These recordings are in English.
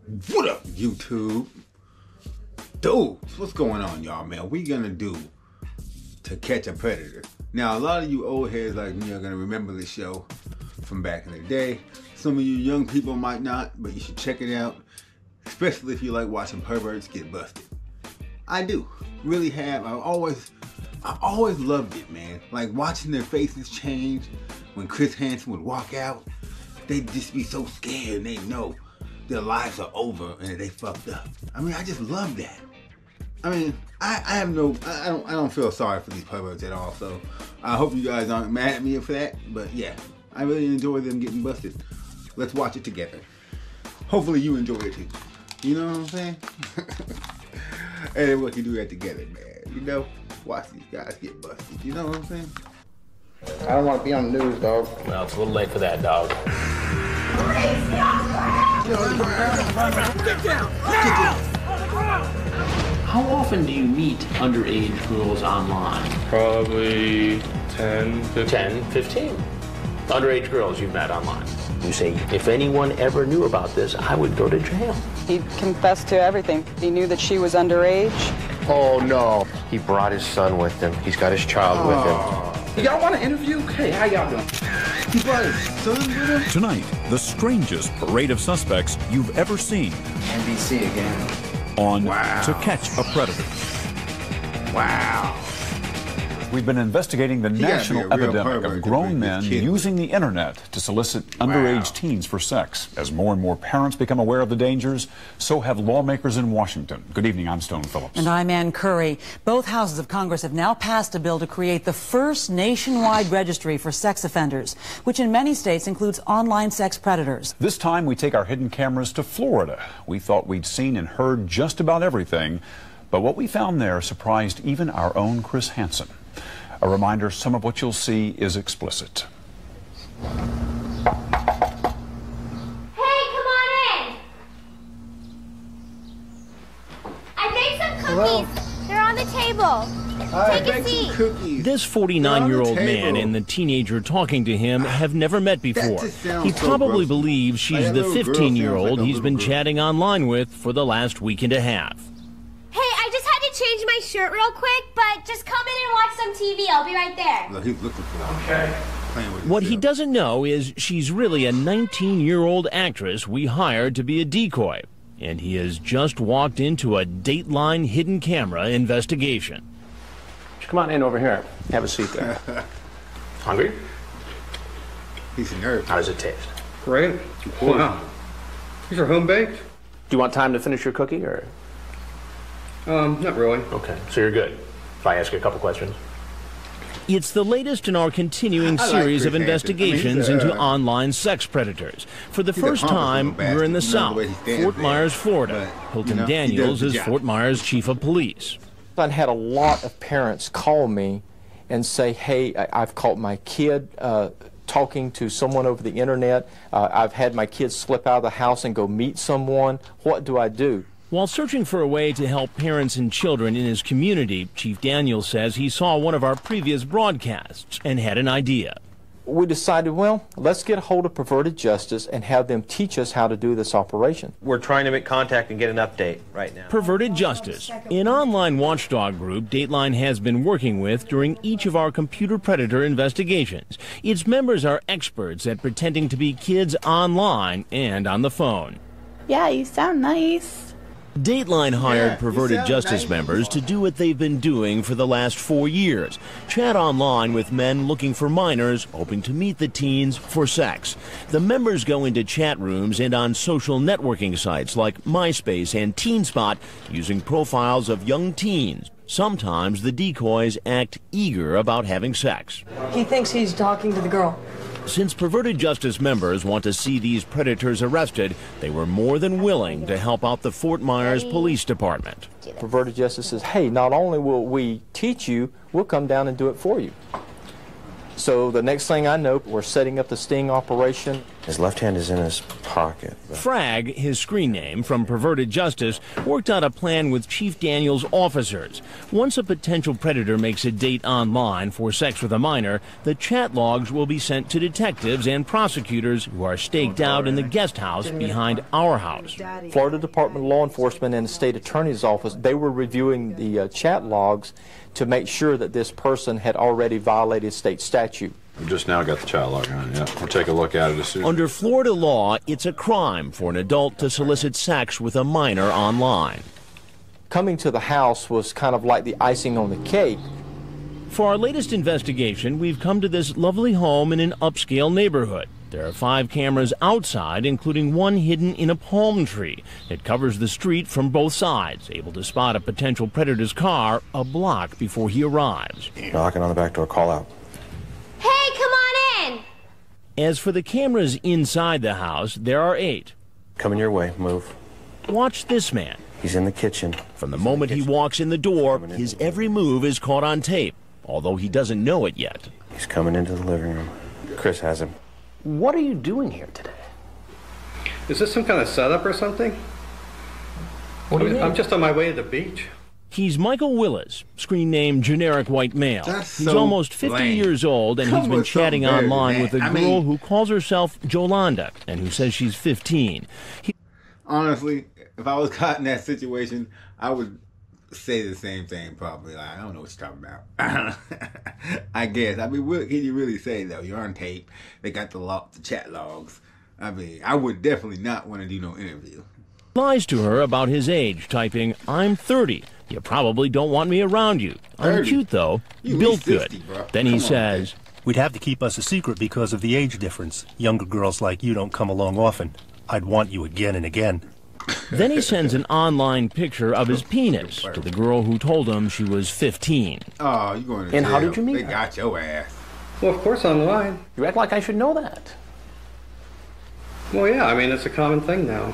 What up, YouTube? Dude, what's going on, y'all, man? What we gonna do to catch a predator? Now, a lot of you old heads like me are gonna remember this show from back in the day. Some of you young people might not, but you should check it out, especially if you like watching perverts get busted. I do, really have. I always loved it, man. Like watching their faces change when Chris Hansen would walk out. They'd just be so scared and they know their lives are over and they fucked up. I mean, I just love that. I mean, I don't feel sorry for these perverts at all. So I hope you guys aren't mad at me for that. But yeah, I really enjoy them getting busted. Let's watch it together. Hopefully you enjoy it too. You know what I'm saying? And then we can do that together, man. You know, watch these guys get busted. You know what I'm saying? I don't want to be on the news, dog. Well, it's a little late for that, dog. Get down! How often do you meet underage girls online? Probably 10, 15. 10, 15. Underage girls you've met online. You say, if anyone ever knew about this, I would go to jail. He confessed to everything. He knew that she was underage. Oh, no. He brought his son with him. He's got his child with him. Y'all want to interview? Hey, how y'all doing? He brought his son with him? Tonight, the strangest parade of suspects you've ever seen. NBC again. On Wow. To Catch a Predator. Wow. We've been investigating the gotta be a national real epidemic pervert of to grown bring men his kid using the internet to solicit underage teens for sex. As more and more parents become aware of the dangers, so have lawmakers in Washington. Good evening, I'm Stone Phillips. And I'm Ann Curry. Both houses of Congress have now passed a bill to create the first nationwide registry for sex offenders, which in many states includes online sex predators. This time we take our hidden cameras to Florida. We thought we'd seen and heard just about everything, but what we found there surprised even our own Chris Hansen. A reminder, some of what you'll see is explicit. Hey, come on in! I made some cookies. Hello? They're on the table. Take a seat. Cookies. This 49-year-old man and the teenager talking to him have never met before. He probably believes she's the 15-year-old he's been chatting online with for the last week and a half. Hey, I just had to change my shirt real quick, but just come in and watch some TV. I'll be right there. Look, he's looking for him. Okay. Playing with What he himself. doesn't know is she's really a 19-year-old actress we hired to be a decoy, and he has just walked into a Dateline hidden camera investigation. Come on in over here. Have a seat there. Hungry? He's nervous. How does it taste? Great. Wow. These are home baked? Do you want time to finish your cookie, or? Not really. Okay, so you're good. If I ask you a couple questions. It's the latest in our continuing series Chris of investigations Hansen. I mean, into online sex predators. For the he's a first pompous time, little bastard. we're in the You know South, the way he stands Fort there. Myers, Florida. But, Hilton you know, he Daniels does is the job. Fort Myers Chief of Police. I've had a lot of parents call me and say, hey, I've caught my kid talking to someone over the internet. I've had my kid slip out of the house and go meet someone. What do I do? While searching for a way to help parents and children in his community, Chief Daniels says he saw one of our previous broadcasts and had an idea. We decided, well, let's get a hold of Perverted Justice and have them teach us how to do this operation. We're trying to make contact and get an update right now. Perverted Justice, an online watchdog group Dateline has been working with during each of our computer predator investigations. Its members are experts at pretending to be kids online and on the phone. Yeah, you sound nice. Dateline hired Perverted Justice members to do what they've been doing for the last 4 years. Chat online with men looking for minors, hoping to meet the teens for sex. The members go into chat rooms and on social networking sites like MySpace and TeenSpot using profiles of young teens. Sometimes the decoys act eager about having sex. He thinks he's talking to the girl. Since Perverted Justice members want to see these predators arrested, they were more than willing to help out the Fort Myers Police Department. Perverted Justice says, hey, not only will we teach you, we'll come down and do it for you. So the next thing I know, we're setting up the sting operation. His left hand is in his pocket. Frag, his screen name from Perverted Justice, worked out a plan with Chief Daniels' officers. Once a potential predator makes a date online for sex with a minor, the chat logs will be sent to detectives and prosecutors who are staked out in the guest house behind our house. Florida Department of Law Enforcement and the State Attorney's Office, they were reviewing the chat logs to make sure that this person had already violated state statute. We just now got the chat log on, yeah. We'll take a look at it as soon. Under Florida law, it's a crime for an adult to solicit sex with a minor online. Coming to the house was kind of like the icing on the cake. For our latest investigation, we've come to this lovely home in an upscale neighborhood. There are 5 cameras outside, including one hidden in a palm tree. It covers the street from both sides, able to spot a potential predator's car a block before he arrives. Knocking on the back door, call out. Hey, come on in! As for the cameras inside the house, there are 8. Coming your way, move. Watch this man. He's in the kitchen. From the moment he walks in the door, his every move is caught on tape, although he doesn't know it yet. He's coming into the living room. Chris has him. What are you doing here today? Is this some kind of setup or something? What do you mean? I'm just on my way to the beach. He's Michael Willis, screen name generic white male. He's so almost 50 years old, and he's been chatting online with a girl who calls herself Jolanda and who says she's 15. Honestly, if I was caught in that situation, I would say the same thing probably. Like, I don't know what you're talking about. I guess. I mean, what can you really say, though? You're on tape. They got the chat logs. I mean, I would definitely not want to do no interview. Lies to her about his age, typing, "I'm 30. You probably don't want me around you. I'm 30? cute, though. You Built 60, good." bro. Then he Come on, says, "We'd have to keep us a secret because of the age difference. Younger girls like you don't come along often. I'd want you again and again." Then he sends an online picture of his penis to the girl who told him she was 15. Oh, you going to jail. And how did you meet They her? got your ass. Well, of course, online. You act like I should know that. Well, yeah, I mean, it's a common thing now.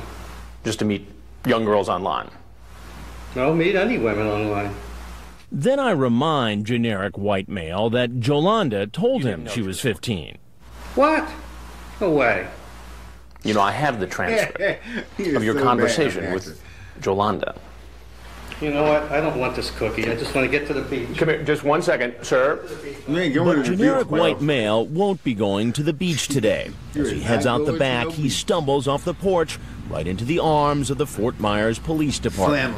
Just to meet young girls online. I'll meet any women online. Then I remind generic white male that Jolanda told him she was 15. What? No way. You know, I have the transcript of your conversation with Jolanda. You know what? I don't want this cookie. I just want to get to the beach. Come here, just 1 second, sir. But generic white male won't be going to the beach today. As he heads out the back, he stumbles off the porch right into the arms of the Fort Myers Police Department.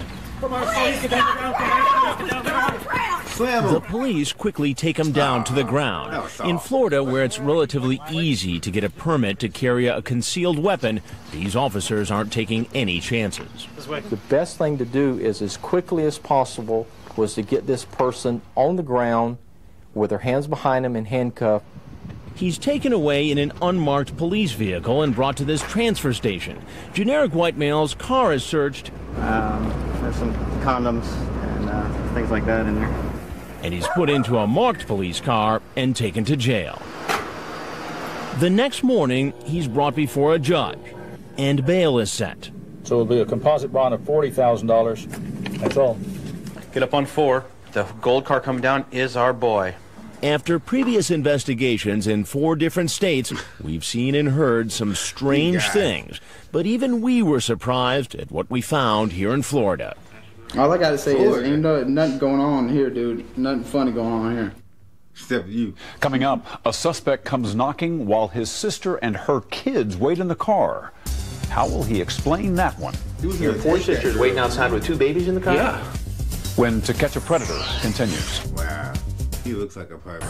The police quickly take him down to the ground. In Florida, where it's relatively easy to get a permit to carry a concealed weapon, these officers aren't taking any chances. The best thing to do is, as quickly as possible, was to get this person on the ground with their hands behind him and handcuffed. He's taken away in an unmarked police vehicle and brought to this transfer station. Generic white male's car is searched. There's some condoms and things like that in there. And he's put into a marked police car and taken to jail. The next morning, he's brought before a judge, and bail is set. So it'll be a composite bond of $40,000. That's all. Get up on 4. The gold car coming down is our boy. After previous investigations in 4 different states, we've seen and heard some strange things. But even we were surprised at what we found here in Florida. All I gotta say is, ain't nothing going on here, dude. Nothing funny going on here. Except you. Coming up, a suspect comes knocking while his sister and her kids wait in the car. How will he explain that one? Your 4 sisters waiting outside with 2 babies in the car? Yeah. When To Catch a Predator continues. Wow. He looks like a pirate.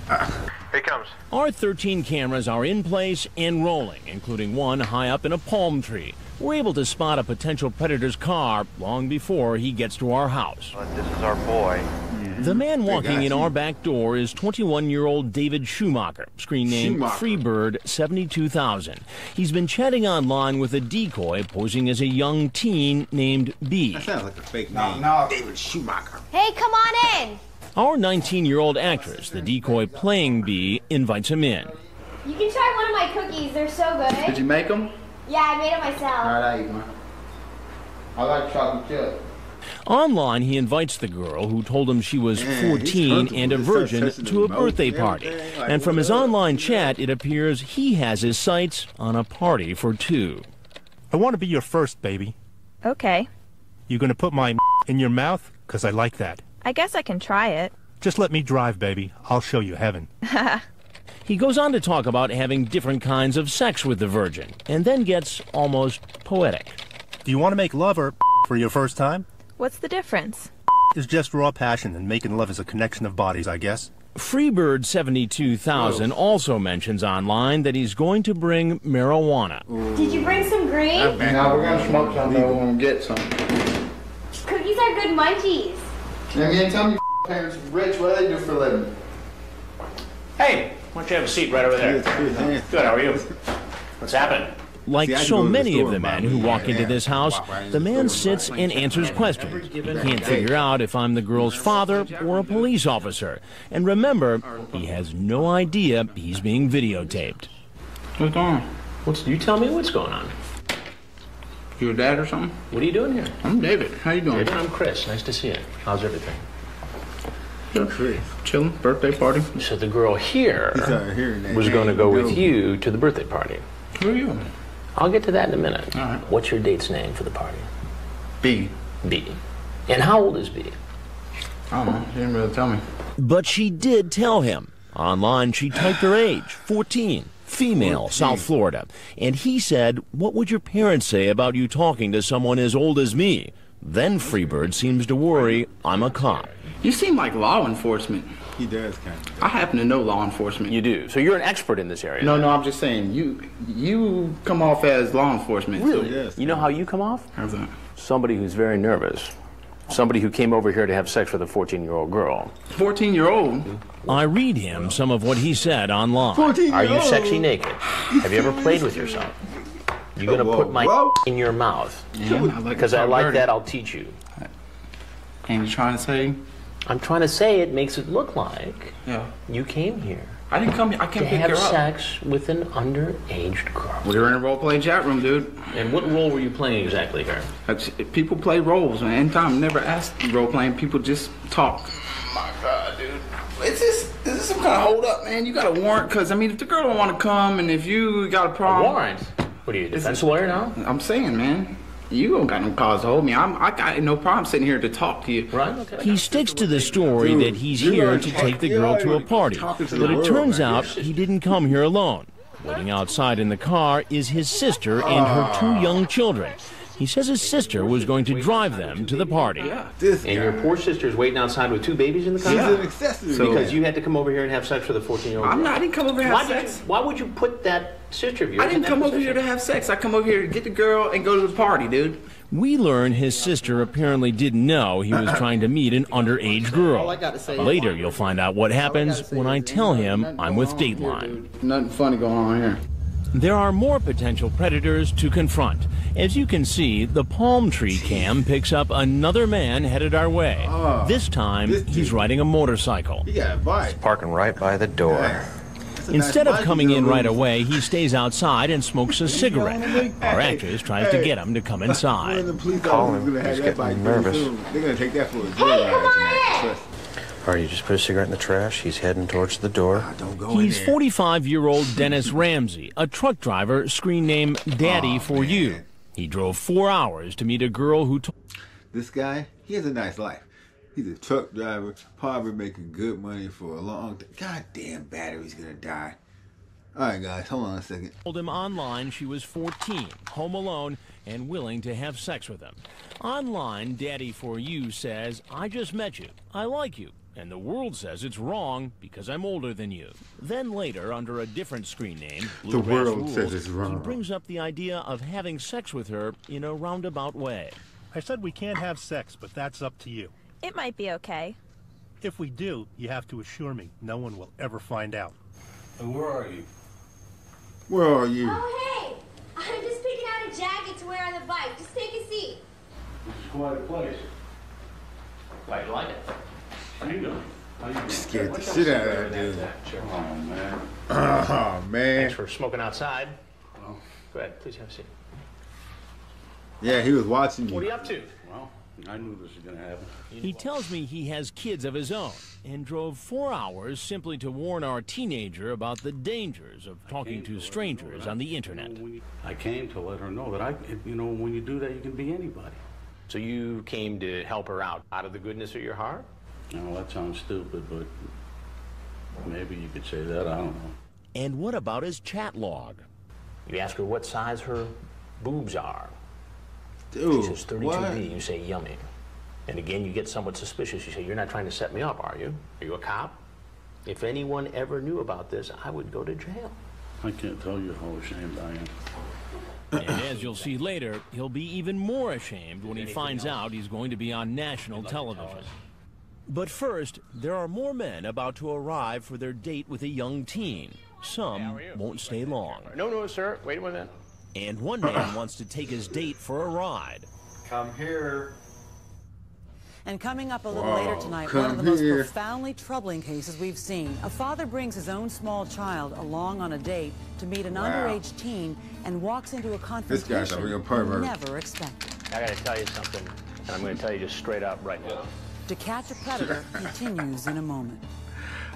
Here he comes. Our 13 cameras are in place and rolling, including one high up in a palm tree. We're able to spot a potential predator's car long before he gets to our house. This is our boy. The man walking in our back door is 21-year-old David Schumacher, screen name Freebird 72,000. He's been chatting online with a decoy posing as a young teen named B. That sounds like a fake name. No, David Schumacher. Hey, come on in. Our 19-year-old actress, the decoy playing B, invites him in. You can try one of my cookies. They're so good. Did you make them? Yeah, I made them myself. All right, I eat one. I like chocolate chip. Online, he invites the girl, who told him she was 14 and a virgin, to a birthday party. And from his online chat, it appears he has his sights on a party for two. I want to be your first, baby. Okay. You gonna put my in your mouth? 'Cause I like that. I guess I can try it. Just let me drive, baby. I'll show you heaven. He goes on to talk about having different kinds of sex with the virgin, and then gets almost poetic. Do you want to make love or for your first time? What's the difference? Is just raw passion, and making love is a connection of bodies, I guess. Freebird 72,000 also mentions online that he's going to bring marijuana. Did you bring some green? No, we're gonna smoke some though when we get some. Cookies are good munchies. Yeah, man, tell me parents rich, what do they do for a living? Hey, why don't you have a seat right over there? Good, how are you? What's happened? Like so many of the men who walk into this house, the man sits and answers questions. He can't figure out if I'm the girl's father or a police officer. And remember, he has no idea he's being videotaped. What's going on? You tell me what's going on. You a dad or something? What are you doing here? I'm David. How you doing? David, I'm Chris. Nice to see you. How's everything? Good. Chilling. Birthday party. So the girl here was going to go with you to the birthday party. Who are you? I'll get to that in a minute. All right. What's your date's name for the party? B. B. And how old is B? I don't know. She didn't really tell me. But she did tell him. Online, she typed her age, 14, female, South Florida. And he said, "What would your parents say about you talking to someone as old as me?" Then Freebird seems to worry I'm a cop. You seem like law enforcement. He does kind of. I happen to know law enforcement. You do. So you're an expert in this area. No, I'm just saying you come off as law enforcement. Really? Yes. You know how you come off? How's that? Somebody who's very nervous. Somebody who came over here to have sex with a 14-year-old girl. 14-year-old? I read him some of what he said online. Are you sexy naked? Have you ever played with yourself? You gonna put my in your mouth? Yeah, because I like that. I'll teach you. And you're trying to say? I'm trying to say it makes it look like you came here. I didn't come here. I can't to pick have her up. sex with an underage girl. We were in a role-playing chat room, dude. And what role were you playing exactly here? People play roles, man. Anytime, never ask role-playing. People just talk. My God, dude. Is this some kind of hold-up, man? You got a warrant? Because, I mean, if the girl don't want to come and if you got a problem... A warrant? What are you, a defense lawyer now? I'm saying, man. You don't got no cause to hold me. I got no problem sitting here to talk to you. Right? Okay. He sticks to the story that he's here to take the girl to a party. But it turns out he didn't come here alone. Waiting outside in the car is his sister and her 2 young children. He says his sister was going to drive them to the party. And your poor sister's waiting outside with 2 babies in the car? She's an accessory. So, because you had to come over here and have sex with a 14-year-old girl. I didn't come over here to have sex. Why would you put that sister of yours I didn't come over here to have sex. I come over here to get the girl and go to the party, dude. We learn his sister apparently didn't know he was trying to meet an underage girl. Later, you'll find out what happens when I tell him I'm with Dateline. Nothing funny going on here. There are more potential predators to confront. As you can see, the palm tree cam picks up another man headed our way. This time, he's riding a motorcycle. He got a bike. He's parking right by the door. Instead of coming in right away, he stays outside and smokes a cigarette. Our actress tries to get him to come inside. Call him. He's getting nervous. They're going to take that for a joyride. All right, you just put a cigarette in the trash. He's heading towards the door. He's 45-year-old Dennis Ramsey, a truck driver, screen name Daddy for You. He drove 4 hours to meet a girl who told... This guy, he has a nice life. He's a truck driver, probably making good money for a long time. Goddamn battery's gonna die. All right, guys, hold on a second. Told him online she was 14, home alone, and willing to have sex with him. Online, Daddy for You says, "I just met you. I like you. And the world says it's wrong because I'm older than you." Then later, under a different screen name, The world says it's wrong. He brings up the idea of having sex with her in a roundabout way. I said we can't have sex, but that's up to you. It might be okay. If we do, you have to assure me no one will ever find out. And where are you? Where are you? Oh, hey! I'm just picking out a jacket to wear on the bike. Just take a seat. This is quite a place. Glad you like it. How you doing? Scared the shit out of that dude. Oh, man. Oh, man. Thanks for smoking outside. Go ahead, please have a seat. Yeah, he was watching you. What are you up to? Well, I knew this was going to happen. He tells me he has kids of his own and drove 4 hours simply to warn our teenager about the dangers of talking to strangers on the internet. I came to let her know that when you do that, you can be anybody. So you came to help her out of the goodness of your heart? No, that sounds stupid, but maybe you could say that. I don't know. And what about his chat log? You ask her what size her boobs are. Dude, she says 32B. You say yummy. And again, you get somewhat suspicious. You say, you're not trying to set me up, are you? Are you a cop? If anyone ever knew about this, I would go to jail. I can't tell you how ashamed I am. And as you'll see later, he'll be even more ashamed when he finds out he's going to be on national television. But first, there are more men about to arrive for their date with a young teen. Some won't stay long. No, sir. Wait a minute. And one man wants to take his date for a ride. Come here. And coming up a little later tonight, one of the most profoundly troubling cases we've seen. A father brings his own small child along on a date to meet an underage teen and walks into a confrontation this guy's a real pervert. Never expected. I got to tell you something, and I'm going to tell you just straight up right now. To Catch a Predator continues in a moment.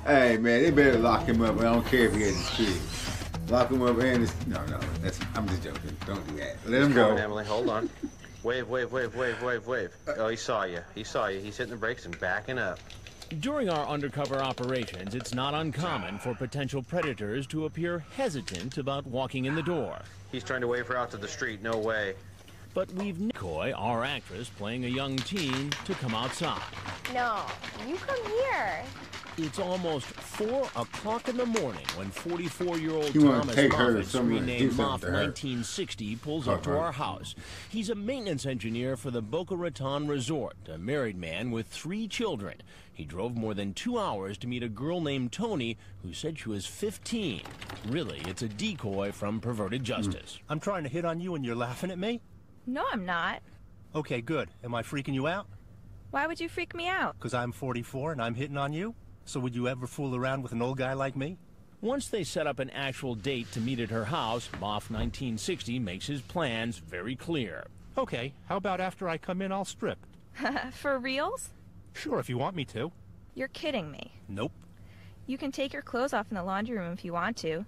Hey, man, they better lock him up. I don't care if he has his kids. Lock him up and his... No, I'm just joking. Don't do that. Let him go. Emily, hold on. Wave. Oh, he saw you. He's hitting the brakes and backing up. During our undercover operations, it's not uncommon for potential predators to appear hesitant about walking in the door. He's trying to wave her out to the street. No way. But we've Nicole, our actress, playing a young teen, to come outside. No, you come here. It's almost 4 o'clock in the morning when 44-year-old You wanna Thomas take her Moffat, somewhere, renamed do something Moff to her. 1960, pulls up to our house. He's a maintenance engineer for the Boca Raton Resort, a married man with 3 children. He drove more than 2 hours to meet a girl named Tony who said she was 15. Really, it's a decoy from Perverted Justice. I'm trying to hit on you and you're laughing at me? No, I'm not. Okay, good. Am I freaking you out? Why would you freak me out? Because I'm 44 and I'm hitting on you? So would you ever fool around with an old guy like me? Once they set up an actual date to meet at her house, Moff 1960 makes his plans very clear. Okay, how about after I come in, I'll strip? For reals? Sure, if you want me to. You're kidding me. Nope. You can take your clothes off in the laundry room if you want to.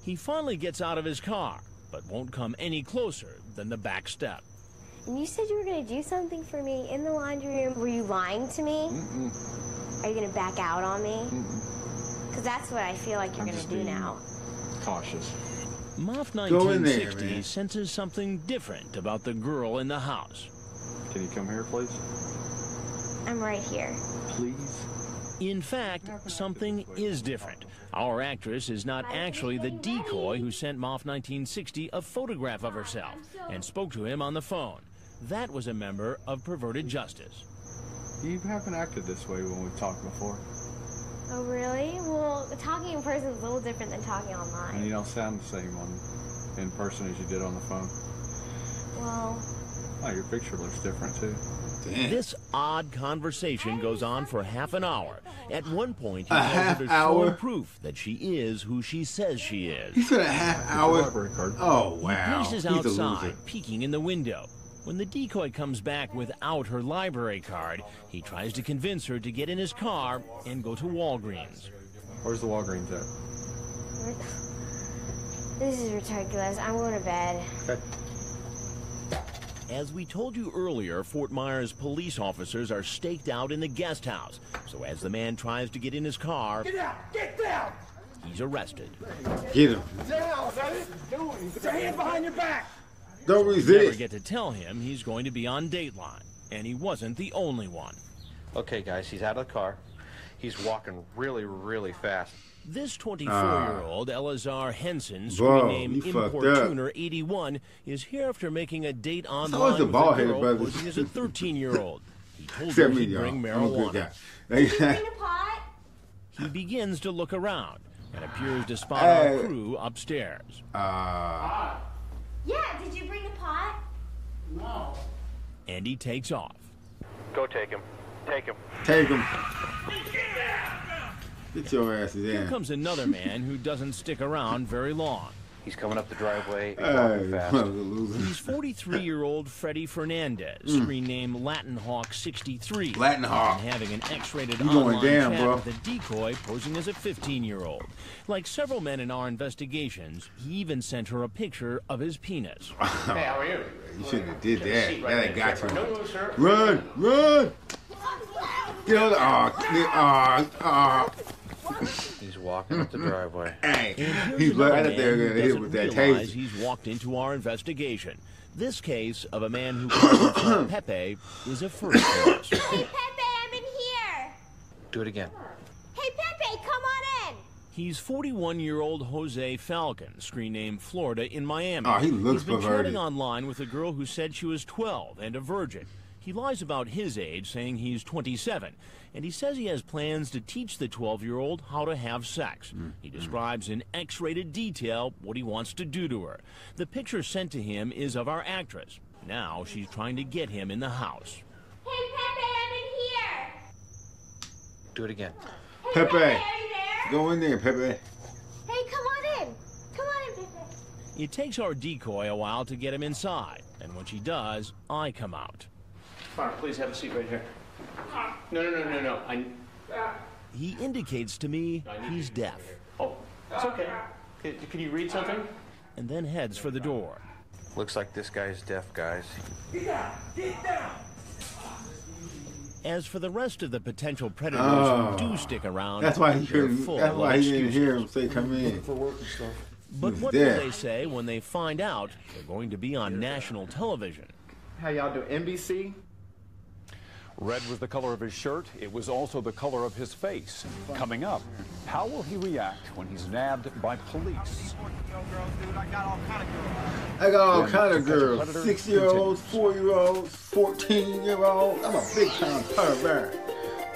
He finally gets out of his car, but won't come any closer than the back step. And you said you were going to do something for me in the laundry room. Were you lying to me? Are you going to back out on me? Because that's what I feel like you're going to do now. Cautious. Moff Go in there, 1960 man. senses something different about the girl in the house. Can you come here, please? I'm right here. Please? In fact, something is different. Our actress is not actually the decoy who sent Moff 1960 a photograph of herself and spoke to him on the phone. That was a member of Perverted Justice. You haven't acted this way when we've talked before. Oh, really? Well, talking in person is a little different than talking online. And you don't sound the same in person as you did on the phone. Well... Oh, your picture looks different, too. Damn. This odd conversation goes on for half an hour. At one point, he A tells half her to show hour? him proof that she is who she says she is. He said a half hour? Oh, He wow. paces He's a outside, loser. peeking in the window. When the decoy comes back without her library card, he tries to convince her to get in his car and go to Walgreens. Where's the Walgreens at? This is ridiculous. I'm going to bed. Okay. As we told you earlier, Fort Myers police officers are staked out in the guest house. So as the man tries to get in his car, Get down! Get down! he's arrested. Get him. Down! Put your hand behind your back! Don't We resist. never get to tell him he's going to be on Dateline. And he wasn't the only one. Okay, guys, he's out of the car. He's walking really, really fast. This 24-year-old Elazar Henson, screen Whoa, name you fucked Importuner 81, is here after making a date always online the with a bald-headed girl brothers. posing as a 13-year-old. He told her Except me, he'd y'all. bring I'm a marijuana. good Did you guy. bring a pot? He begins to look around and appears to spot Hey. our crew upstairs. Yeah, did you bring a pot? No. And he takes off. Go take him. Take him. Take him. Get your asses Here in. comes another man who doesn't stick around very long. He's coming up the driveway. He's walking fast. He's 43-year-old Freddie Fernandez, screen name Latin Hawk 63. Latin Hawk. And having an X-rated You going online down, chat bro. with a decoy posing as a 15-year-old. Like several men in our investigations, he even sent her a picture of his penis. Hey, how are you? You shouldn't have did that. Right That ain't there. got you. No, no, sir. Run! Run! Get on the... He's walking up the driveway. Hey, And he's here's another right up there man gonna who hit doesn't with that realize taser. he's walked into our investigation. This case of a man who calls himself Pepe is a first for us. Hey, Pepe, I'm in here. Do it again. Hey, Pepe, come on in. He's 41-year-old Jose Falcon, screen name Florida, in Miami. Oh, he looks He's been perverted. chatting online with a girl who said she was 12 and a virgin. He lies about his age, saying he's 27, and he says he has plans to teach the 12-year-old how to have sex. He describes in X-rated detail what he wants to do to her. The picture sent to him is of our actress. Now she's trying to get him in the house. Hey, Pepe, I'm in here. Do it again. Pepe, Are you there? go in there, Pepe. Hey, come on in. Come on in, Pepe. It takes our decoy a while to get him inside, and when she does, I come out. Fine, please have a seat right here. No. He indicates to me he's deaf. Oh, it's okay. Can you read something? And then heads for the door. Looks like this guy's deaf, guys. Get down! Get down! As for the rest of the potential predators Oh. who do stick around, That's why he they're couldn't. full That's of why he didn't excuses. hear him say, "Come in." For work and stuff. But He's what deaf. will they say when they find out they're going to be on national television? How y'all do? NBC? Red was the color of his shirt. It was also the color of his face. Coming up, how will he react when he's nabbed by police? I got all kind of girls. I got all Then kind to of catch a girls. predator 6-year-olds, continues. 4-year-olds, 14-year-olds. I'm a big time pervert.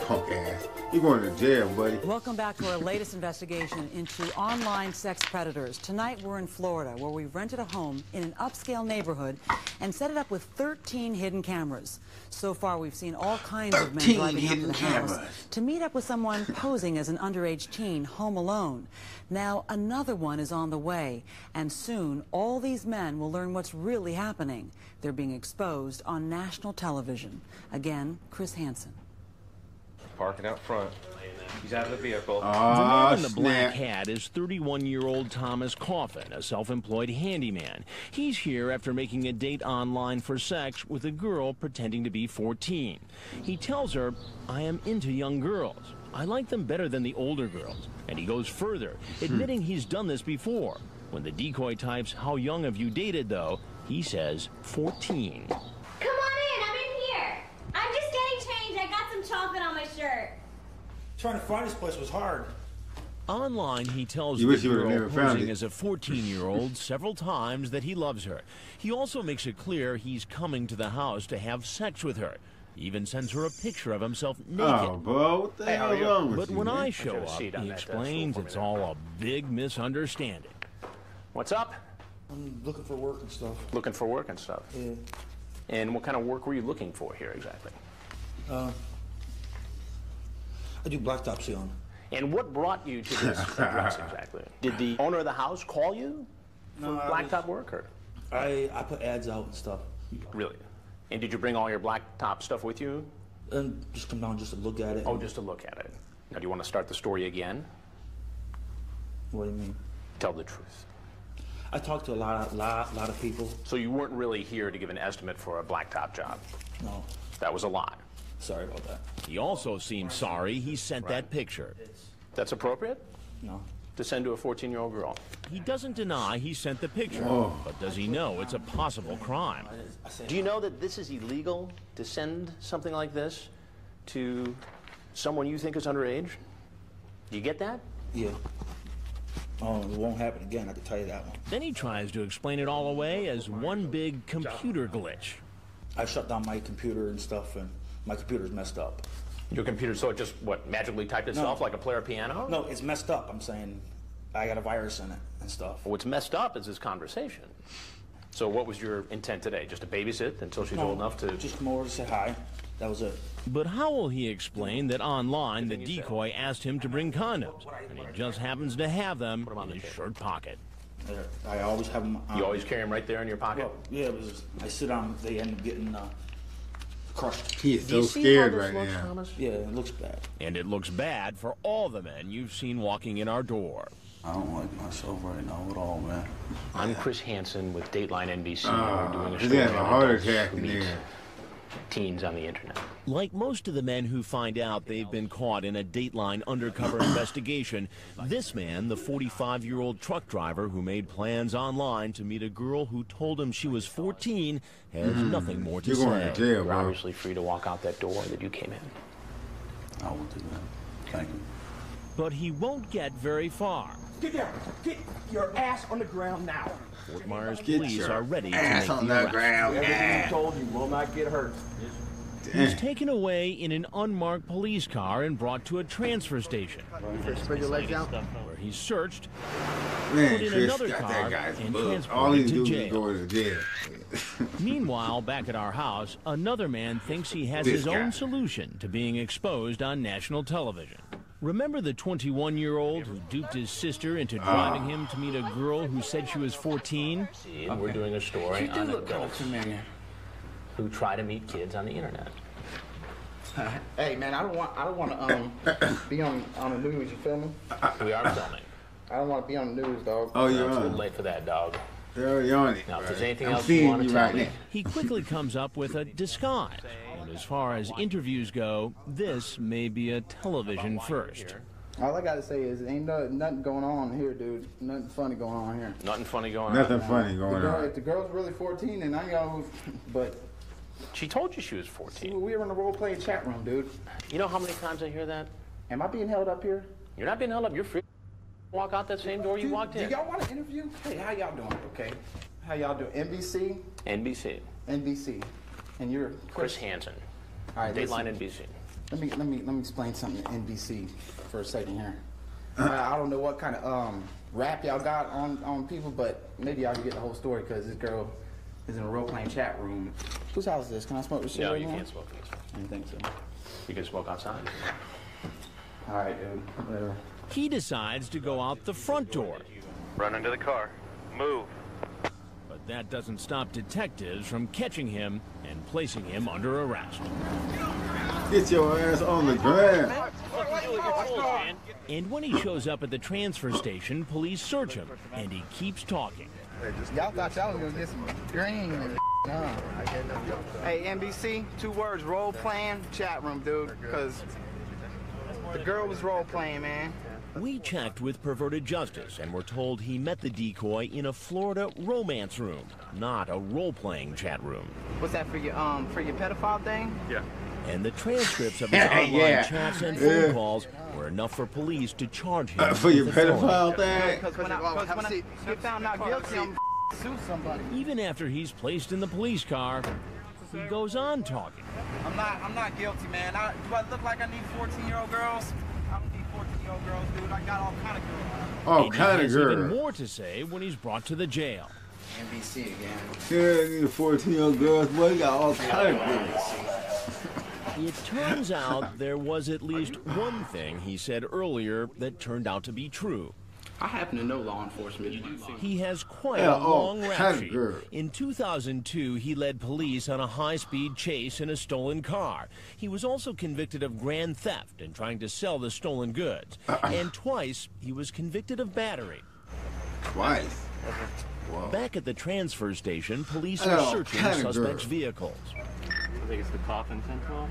Punk ass. You're going to jail, buddy. Welcome back to our latest investigation into online sex predators. Tonight we're in Florida, where we rented a home in an upscale neighborhood and set it up with 13 hidden cameras. So far we've seen all kinds of men 13 driving up to hidden the house cameras. to meet up with someone posing as an underage teen home alone. Now another one is on the way, and soon all these men will learn what's really happening. They're being exposed on national television. Again, Chris Hansen. Parking out front. He's out of the vehicle. The man in the snap. black hat is 31-year-old Thomas Coffin, a self-employed handyman. He's here after making a date online for sex with a girl pretending to be 14. He tells her, "I am into young girls. I like them better than the older girls." And he goes further, admitting he's done this before. When the decoy types, "How young have you dated, though?" he says 14. Come on in. I'm in here. I'm just getting changed. I got some chocolate on my shirt. Trying to find this place was hard. Online, he tells You the wish you would've girl never found posing it. as a 14-year-old several times that he loves her. He also makes it clear he's coming to the house to have sex with her. He even sends her a picture of himself naked. Oh, bro, what the Hey, how hell are you? wrong with But you, when man? I show Have a up, seat on he that explains stool for me it's there. all a big misunderstanding. What's up? I'm looking for work and stuff. Looking for work and stuff. Yeah. And what kind of work were you looking for here exactly? I do blacktop sealing. And what brought you to this address exactly? Did the owner of the house call you for No, I blacktop work, or I put ads out and stuff. really? And did you bring all your blacktop stuff with you? And just come down just to look at it. Oh, just to look at it. Now, do you want to start the story again? What do you mean? Tell the truth. I talked to a lot of people. So you weren't really here to give an estimate for a blacktop job? No. That was a lie. Sorry about that. He also seems sorry he sent that picture. That's appropriate? No. To send to a 14-year-old girl? He doesn't deny he sent the picture, but does he know it's a possible crime? Do you know that this is illegal to send something like this to someone you think is underage? Do you get that? Yeah. Oh, it won't happen again, I can tell you that one. Then he tries to explain it all away as one big computer glitch. I shut down my computer and stuff, and my computer's messed up. Your computer, so it just, what, magically typed itself like a player piano? No, it's messed up. I'm saying I got a virus in it and stuff. What's messed up is this conversation. So what was your intent today? Just to babysit until she's old enough to... Just come over to say hi. That was it. But how will he explain that online the decoy asked him to bring condoms, and he just happens to have them in his shirt pocket? I always have them. You always carry them right there in your pocket? Well, yeah, because I sit on them, they end up getting crushed. He is so scared right now. Thomas? Yeah, it looks bad. And it looks bad for all the men you've seen walking in our door. I don't like myself right now at all, man. I'm Chris Hansen with Dateline NBC. We're doing a He's story having a on heart adults attack who in meet there. teens on the internet. Like most of the men who find out they've been caught in a Dateline undercover investigation, this man, the 45-year-old truck driver who made plans online to meet a girl who told him she was 14, has nothing more to You're going say. to jail, You're bro. obviously free to walk out that door that you came in. I will do that. Thank you. But he won't get very far. Get down. Get your ass on the ground now. Fort Myers Get police your are ready to ass make on the the arrest. ground. Everything you told you will not get hurt. He's taken away in an unmarked police car and brought to a transfer station, Spread your legs out. where he's searched, Man, put in Chris another got car, that guy's and book. All he transported do to is jail. go to jail. Meanwhile, back at our house, another man thinks he has This his guy. own solution to being exposed on national television. Remember the 21-year-old who duped his sister into driving him to meet a girl who said she was 14? And we're doing a story You do on look kind of adults familiar. who try to meet kids on the internet. Hey man, I don't want to be on the news. You feel me? We are filming. I don't want to be on the news, dog. Oh, No, you're it's a little on. late for that, dog. You're on it. Now, if there's anything I'm else you seeing want to you tell right me, now. He quickly comes up with a disguise. And as far as interviews go, this may be a television first. All I gotta say is, ain't nothing going on here, dude. Nothing funny going on here. Nothing funny going Nothing on. funny going on. If the girl's really 14, then I go. But She told you she was 14. we were in a role-playing chat room, dude. You know how many times I hear that? Am I being held up here? You're not being held up. You're free to walk out that same door you Dude, walked in. Do y'all want to interview? Hey, how y'all doing? Okay. How y'all doing? NBC? NBC. NBC. And you're Chris Hansen. All right, Dateline listen. NBC. Let me explain something to NBC for a second here. I don't know what kind of rap y'all got on people, but maybe y'all can get the whole story because this girl is in a role-playing chat room. Whose house is this? Can I smoke this shit No, right you now? can't smoke this. I didn't think so. You can smoke outside. All right, dude. Whatever. He decides to go out the front door. Run into the car. Move. But that doesn't stop detectives from catching him and placing him under arrest. Get your ass on the ground. And when he shows up at the transfer station, police search him, and he keeps talking. Y'all thought y'all was gonna get some green and Hey, NBC, 2 words, role-playing chat room, dude, because the girl was role-playing, man. We checked with Perverted Justice and were told he met the decoy in a Florida romance room, not a role-playing chat room. What's that for your pedophile thing? Yeah. And the transcripts of his online Yeah. chats and phone calls were enough for police to charge him For your with felony. pedophile thing? Because when I get found not guilty, I'm sue somebody. Even after he's placed in the police car, he goes on talking. I'm not guilty, man. Do I look like I need 14-year-old girls? I don't need 14-year-old girls, dude. I got all kind of girls. All And he kind of has even girls. more to say when he's brought to the jail. NBC again. Yeah, these 14-year-old girls, boy, you got all kind of girls. It turns out there was at least one thing he said earlier that turned out to be true. I happen to know law enforcement. He has quite Yeah, a long oh, rap kind of sheet. girl. In 2002, he led police on a high-speed chase in a stolen car. He was also convicted of grand theft and trying to sell the stolen goods. And twice, he was convicted of battery. Twice. Whoa. Back at the transfer station, police Oh, are searching kind of suspects' girl. vehicles. I think it's the coffin 1012.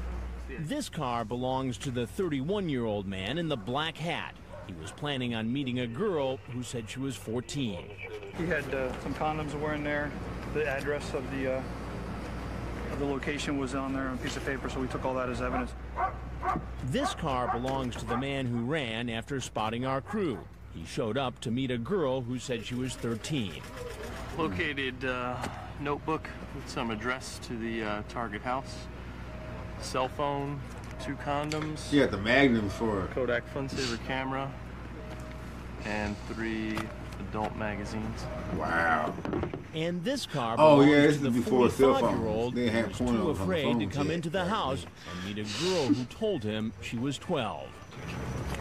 This car belongs to the 31-year-old man in the black hat. He was planning on meeting a girl who said she was 14. He had some condoms were in there. The address of the location was on there on a piece of paper, so we took all that as evidence. This car belongs to the man who ran after spotting our crew. He showed up to meet a girl who said she was 13. Located notebook with some address to the target house. Cell phone, 2 condoms. You got the Magnum for it. Kodak Funsaver camera, and 3 adult magazines. Wow. And this car Oh, belongs yeah, this to the is before cell phones. 45-year-old They had who was pornos too on the afraid to phones come yet. into the house and meet a girl who told him she was 12.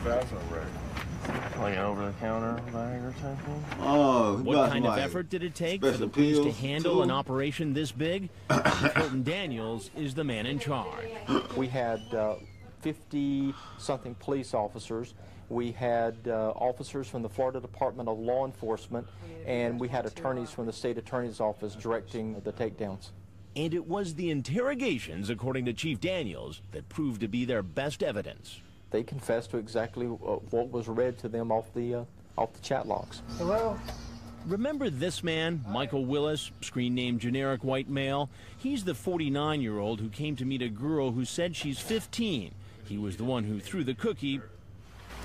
That's all right. Like an over-the-counter Viagra type thing? Oh, what kind of effort did it take for the police to handle an operation this big? Hilton Daniels is the man in charge. We had 50-something police officers. We had officers from the Florida Department of Law Enforcement, and we had attorneys from the state attorney's office directing the takedowns. And it was the interrogations, according to Chief Daniels, that proved to be their best evidence. They confessed to exactly what was read to them off the chat logs. Hello? Remember this man, Michael Willis, screen name generic white male? He's the 49-year-old who came to meet a girl who said she's 15. He was the one who threw the cookie.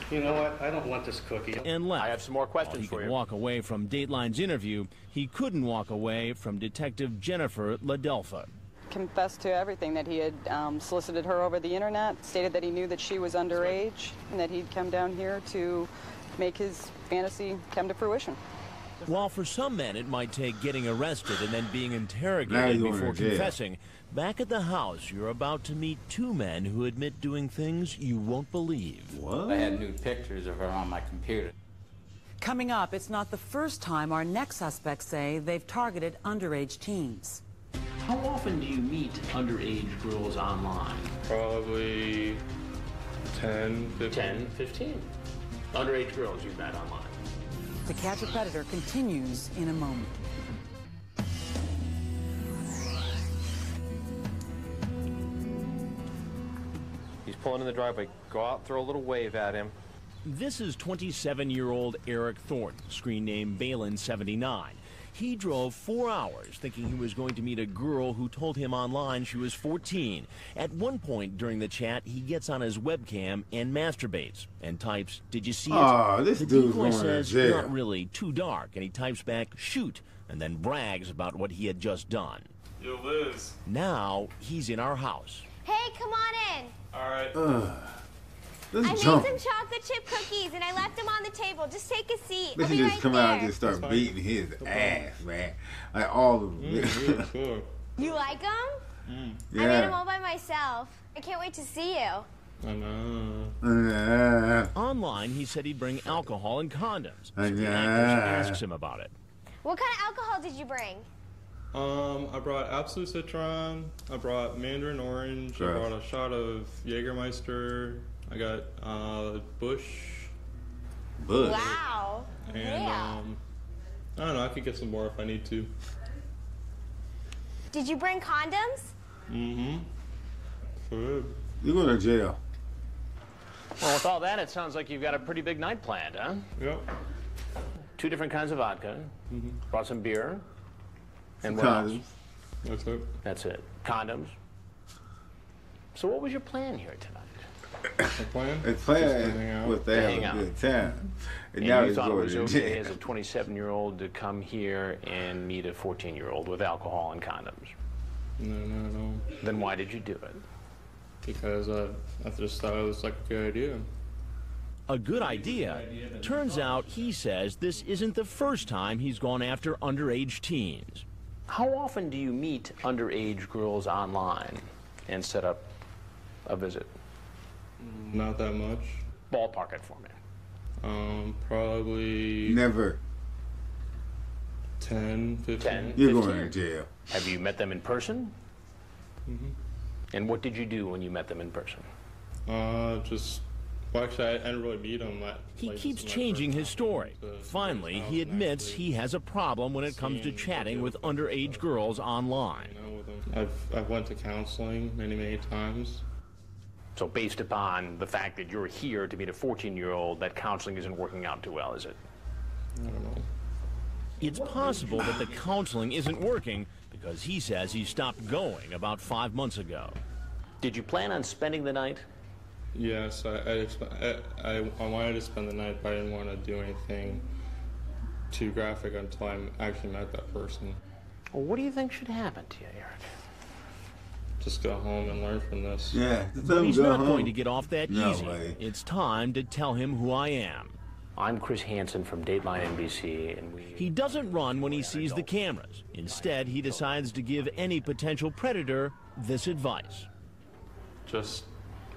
You know what? I don't want this cookie. And left. I have some more questions While he for could you. walk away from Dateline's interview, he couldn't walk away from Detective Jennifer LaDelpha. Confessed to everything, that he had solicited her over the internet, stated that he knew that she was underage, and that he'd come down here to make his fantasy come to fruition. While for some men it might take getting arrested and then being interrogated before confessing, back at the house you're about to meet two men who admit doing things you won't believe. I had nude pictures of her on my computer. Coming up, it's not the first time our next suspects say they've targeted underage teens. How often do you meet underage girls online? Probably 10, 15. 10, 15. Underage girls you've met online. To Catch a Predator continues in a moment. He's pulling in the driveway. Go out, throw a little wave at him. This is 27-year-old Eric Thornton, screen name Balin79. He drove 4 hours thinking he was going to meet a girl who told him online she was 14. At one point during the chat, he gets on his webcam and masturbates and types, "Did you see it?" Oh, this the dude's decoy going to says, jail. "Not really, too dark," and he types back, "Shoot," and then brags about what he had just done. Yo, Liz. Now he's in our house. Hey, come on in. All right. I made some chocolate chip cookies and I left them on the table. Just take a seat. They I'll should be just right come there. out and just start beating his ass, man. Like all of them. You like them? I made them all by myself. I can't wait to see you. I know. Online, he said he'd bring alcohol and condoms. So the Yeah. actress asks him about it. What kind of alcohol did you bring? I brought Absolute Citron. I brought Mandarin Orange. I brought a shot of Jägermeister. I got Bush. Wow. And Yeah. I don't know. I could get some more if I need to. Did you bring condoms? Mm-hmm. Good. You're going to jail. Well, with all that, it sounds like you've got a pretty big night planned, huh? Yep. 2 different kinds of vodka. Brought some beer. And Some what condoms. else? That's it. That's it. Condoms. So what was your plan here tonight? The plan? It's playing with To they hang have out. a good time. And now you he's thought it going was to okay jail. as a 27-year-old to come here and meet a 14-year-old with alcohol and condoms? No. Then why did you do it? Because I just thought it was like a good idea. A good idea? Turns out, he says, this isn't the first time he's gone after underage teens. How often do you meet underage girls online and set up a visit? Not that much. Ballpark it for me. Probably Never. 10, 15. 10, You're 15. going to jail. Have you met them in person? And what did you do when you met them in person? Well, actually, I didn't really meet him. He keeps changing his story. Finally, he admits he has a problem when it comes to chatting with underage girls online. I've went to counseling many times. So based upon the fact that you're here to meet a 14-year-old, that counseling isn't working out too well, is it? I don't know. It's possible that the counseling isn't working because he says he stopped going about 5 months ago. Did you plan on spending the night? Yes, I wanted to spend the night, but I didn't want to do anything too graphic until I actually met that person. Well, what do you think should happen to you, Eric? Just go home and learn from this. Yeah, But he's not going to get off that No easy. way. It's time to tell him who I am. I'm Chris Hansen from Dateline NBC, and He doesn't run when he sees the cameras. Instead, he decides to give any potential predator this advice. Just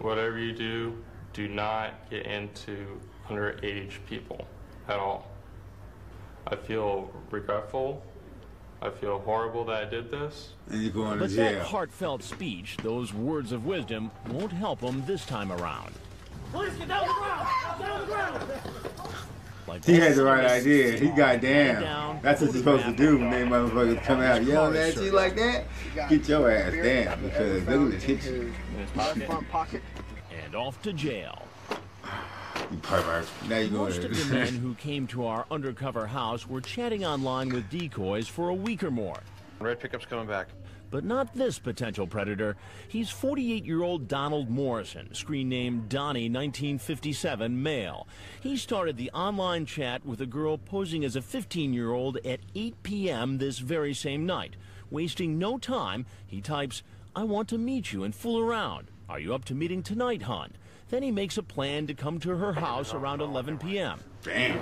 whatever you do, do not get into underage people at all. I feel regretful. I feel horrible that I did this. And you're going to But jail. that heartfelt speech, those words of wisdom, won't help him this time around. Police, get down the ground! Get down the ground! Like He had the right idea. He got down. That's what you're supposed to do when they motherfuckers come out yelling at you like that. Get your ass down because they're gonna hit you. Front pocket. And off to jail. You pervert. Now you're going Most of the men who came to our undercover house were chatting online with decoys for a week or more. Red pickup's coming back. But not this potential predator. He's 48-year-old Donald Morrison, screen name Donnie 1957, male. He started the online chat with a girl posing as a 15-year-old at 8 p.m. this very same night. Wasting no time, he types, "I want to meet you and fool around. Are you up to meeting tonight, hon?" Then he makes a plan to come to her house around 11 p.m. Damn.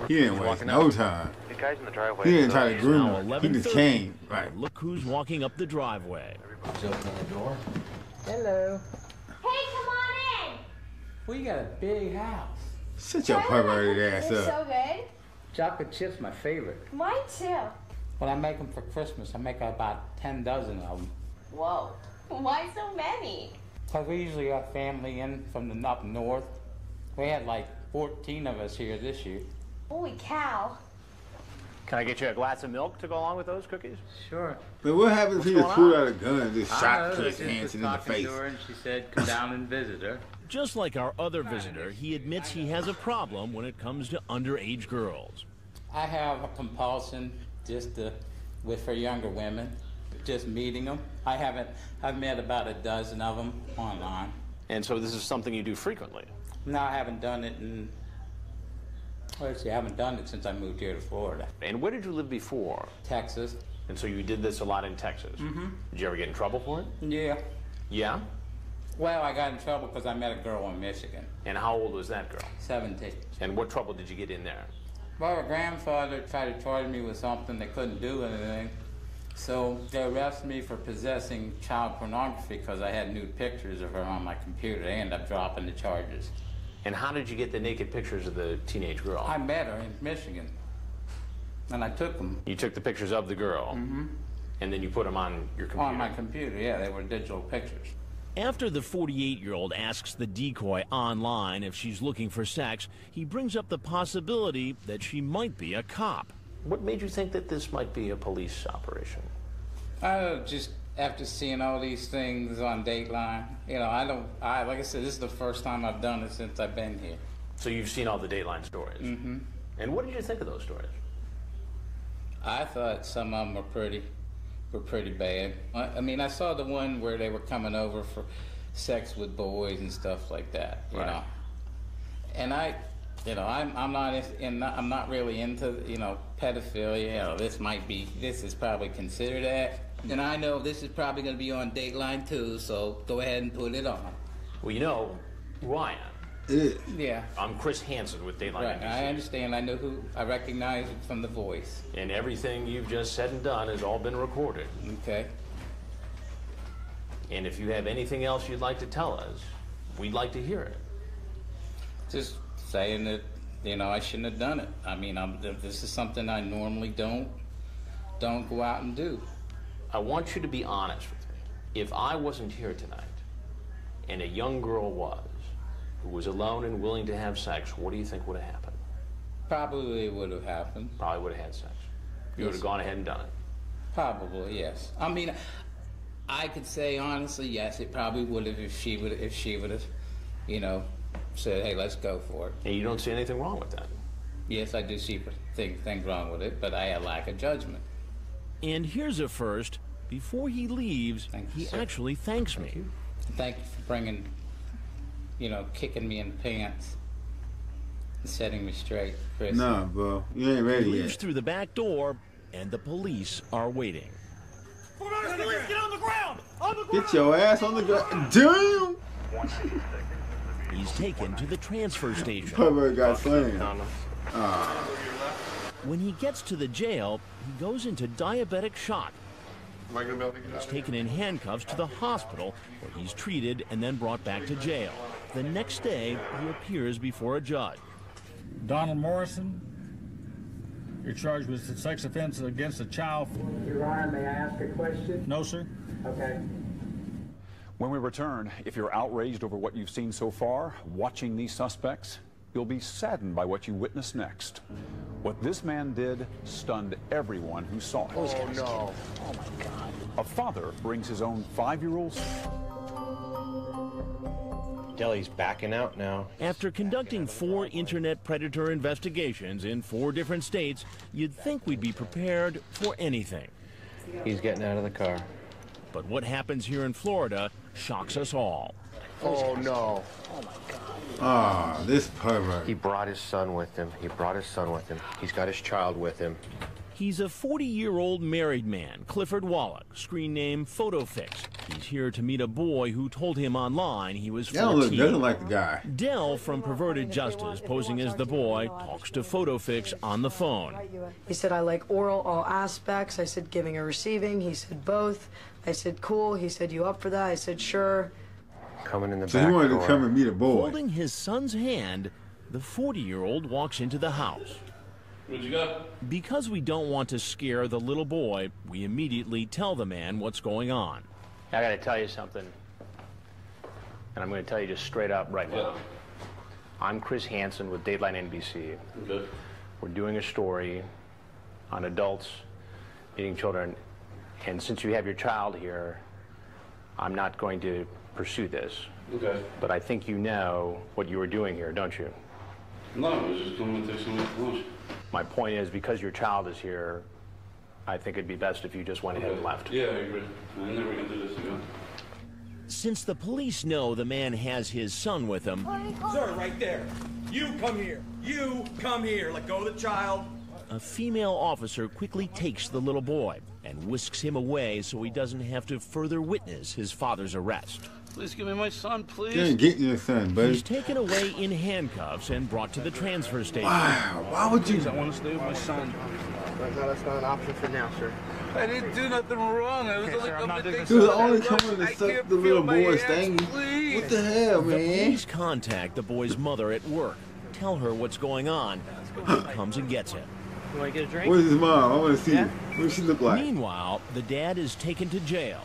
He didn't waste no time. The guy's in the driveway. He didn't try to groom her. He just came. Right. Look who's walking up the driveway. Everybody's opening the door. Hello. Hey, come on in. We got a big house. Shut your perverted ass They're up. so good. Chocolate chips my favorite. Mine too. When I make them for Christmas, I make about 10 dozen of them. Whoa. Why so many? Because we usually got family in from the up north. We had like 14 of us here this year. Holy cow. Can I get you a glass of milk to go along with those cookies? Sure. But what happens if he just pulled out a gun and just shot Chris Hansen Hansen in the face? And she said, come down and visit her. Just like our other visitor, he admits he has a problem when it comes to underage girls. I have a compulsion with for younger women, just meeting them. I've met about a dozen of them online. And so this is something you do frequently? No, I haven't done it in, let's see, I haven't done it since I moved here to Florida. And where did you live before? Texas. And so you did this a lot in Texas? Mm-hmm. Did you ever get in trouble for it? Yeah. Yeah? Well, I got in trouble because I met a girl in Michigan. And how old was that girl? 17. And what trouble did you get in there? Well, her grandfather tried to charge me with something. They couldn't do anything. So they arrested me for possessing child pornography because I had nude pictures of her on my computer. They ended up dropping the charges. And how did you get the naked pictures of the teenage girl? I met her in Michigan, and I took them. You took the pictures of the girl, and then you put them on your computer? On my computer, yeah. They were digital pictures. After the 48-year-old asks the decoy online if she's looking for sex, he brings up the possibility that she might be a cop. What made you think that this might be a police operation? Just after seeing all these things on Dateline, you know, like I said, this is the first time I've done it since I've been here. So you've seen all the Dateline stories? Mm-hmm. And what did you think of those stories? I thought some of them were pretty bad. I mean, I saw the one where they were coming over for sex with boys and stuff like that, you know. And I'm not really into, pedophilia. You know, this is probably considered that. And I know this is probably going to be on Dateline To, so go ahead and put it on. Well, you know who I am. Yeah. I'm Chris Hansen with Dateline Right, NBC. I understand. I recognize it from the voice. And everything you've just said and done has all been recorded. Okay. And if you have anything else you'd like to tell us, we'd like to hear it. Just saying that, I shouldn't have done it. I mean, this is something I normally don't go out and do. I want you to be honest with me. If I wasn't here tonight, and a young girl was, who was alone and willing to have sex, what do you think would have happened? Probably would have happened. Probably would have had sex. You would have gone ahead and done it. Probably, yes. I mean, I could say honestly, yes, it probably would have if she would have, said, hey, let's go for it. And you don't see anything wrong with that? Yes, I do see things wrong with it, but I lack of judgment. And here's a first. Before he leaves, he actually thanks me. Thank you for bringing, kicking me in the pants and setting me straight, Chris. Nah, bro. You ain't ready He yet. leaves through the back door, and the police are waiting. Police, get on the ground! On the ground! Get your ass on the ground. Damn! He's taken to the transfer station. Pervert got slammed. When he gets to the jail, he goes into diabetic shock. Am I going to be able to get out He's of here? taken in handcuffs to the hospital, where he's treated and then brought back to jail. The next day, he appears before a judge. Donald Morrison, you're charged with a sex offense against a child. Your Honor, may I ask a question? No, sir. Okay. When we return, if you're outraged over what you've seen so far, watching these suspects, you'll be saddened by what you witness next. What this man did stunned everyone who saw it. Oh, no. Oh, my God. A father brings his own 5-year-old. Deli's backing out now. After conducting 4 internet predator investigations in 4 different states, you'd think we'd be prepared for anything. He's getting out of the car. But what happens here in Florida shocks us all. Oh, no. Oh, my God. Ah, this pervert. He brought his son with him. He's got his child with him. He's a 40-year-old married man, Clifford Wallach, screen name PhotoFix. He's here to meet a boy who told him online he was 14. That don't look nothing like the guy. Dell from Perverted Justice, posing as the boy, talks to PhotoFix on the phone. He said, I like oral, all aspects. I said, giving or receiving. He said, both. I said, cool. He said, you up for that? I said, sure. Coming in the So back he wanted door. to come and meet a boy. Holding his son's hand, the 40-year-old walks into the house. What you got? Because we don't want to scare the little boy, we immediately tell the man what's going on. I got to tell you something, and I'm going to tell you just straight up right now. I'm Chris Hansen with Dateline NBC. Okay. We're doing a story on adults meeting children, and since you have your child here, I'm not going to pursue this. Okay. But I think you know what you were doing here, don't you? No, I was just coming to take some lunch. My point is, because your child is here, I think it'd be best if you just went ahead and left. Yeah, I agree. I'm never gonna do this again. Since the police know the man has his son with him, Sir, right there. You come here. You come here. Let go of the child. a female officer quickly takes the little boy and whisks him away so he doesn't have to further witness his father's arrest. Please give me my son, please. Can't get your son, buddy. He's taken away in handcuffs and brought to the transfer station. Wow, why would you? I want to stay with my son. No, that's not an option for now, sir. I didn't do nothing wrong. I was only coming to take He was only coming to suck the little boy's thingy. What the hell, The man? police contact the boy's mother at work, tell her what's going on, but he comes and gets him. You want to get a drink? Where's his mom? I want to see her. What does she look like? Meanwhile, the dad is taken to jail,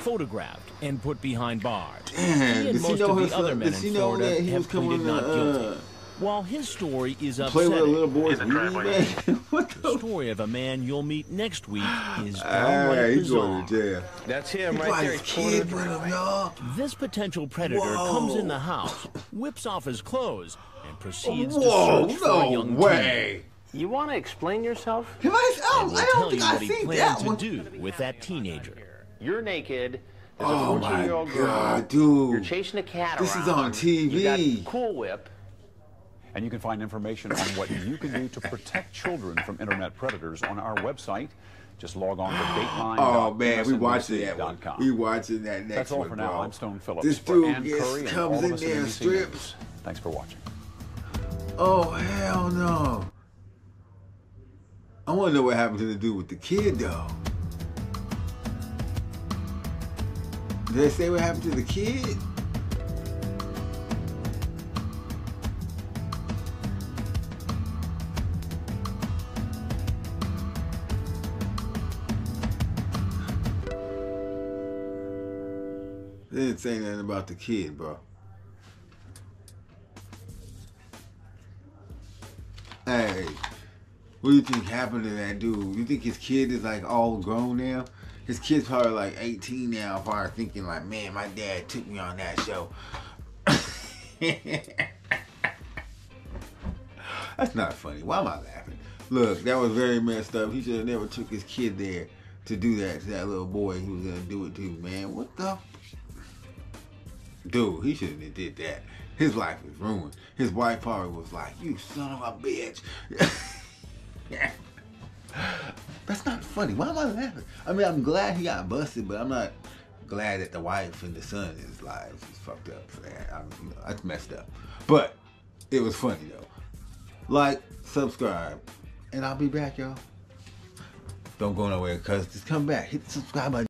photographed, and put behind bars. Damn, He and does she most know of his the other son? men Does in she know Florida that he was have coming pleaded to not guilty. While his story is play with a upsetting, little boy's weed, man? What the story of a man you'll meet next week is Ah, downright he's bizarre. going to jail. That's him He right brought there. his He's pulling kid with him, y'all. This potential predator Whoa. comes in the house, whips off his clothes, and proceeds Whoa, to search for a no young way. teen. You want to explain yourself? And we'll I tell don't you think I what he seen plans that to one. do with that teenager. You're naked. There's Oh a my 14-year-old girl. God, dude. You're chasing a cat This around. is on TV. You got Cool Whip. And you can find information on what you can do to protect children from internet predators on our website. Just log on to Dateline. Oh man, we watching that one. We watching that next That's all one, for now. bro. I'm Stone Phillips. This for dude Ann gets, Curry and comes all of in us at there and NBC strips. News. Thanks for watching. Oh hell no! I want to know what happened to the dude with the kid though. Did they say what happened to the kid? They didn't say nothing about the kid, bro. Hey, what do you think happened to that dude? You think his kid is like all grown now? His kid's probably like 18 now, probably thinking like, man, my dad took me on that show. That's not funny. Why am I laughing? Look, that was very messed up. He should have never took his kid there to do that to that little boy he was gonna do it to, man. What the? Dude, he shouldn't have did that. His life was ruined. His wife probably was like, you son of a bitch. That's not funny. Why am I laughing? I mean, I'm glad he got busted, but I'm not glad that the wife and the son is lives is fucked up for that. I mean, you know, that's messed up. But it was funny though. Like, subscribe, and I'll be back, y'all. Don't go nowhere, cuz just come back. Hit the subscribe button.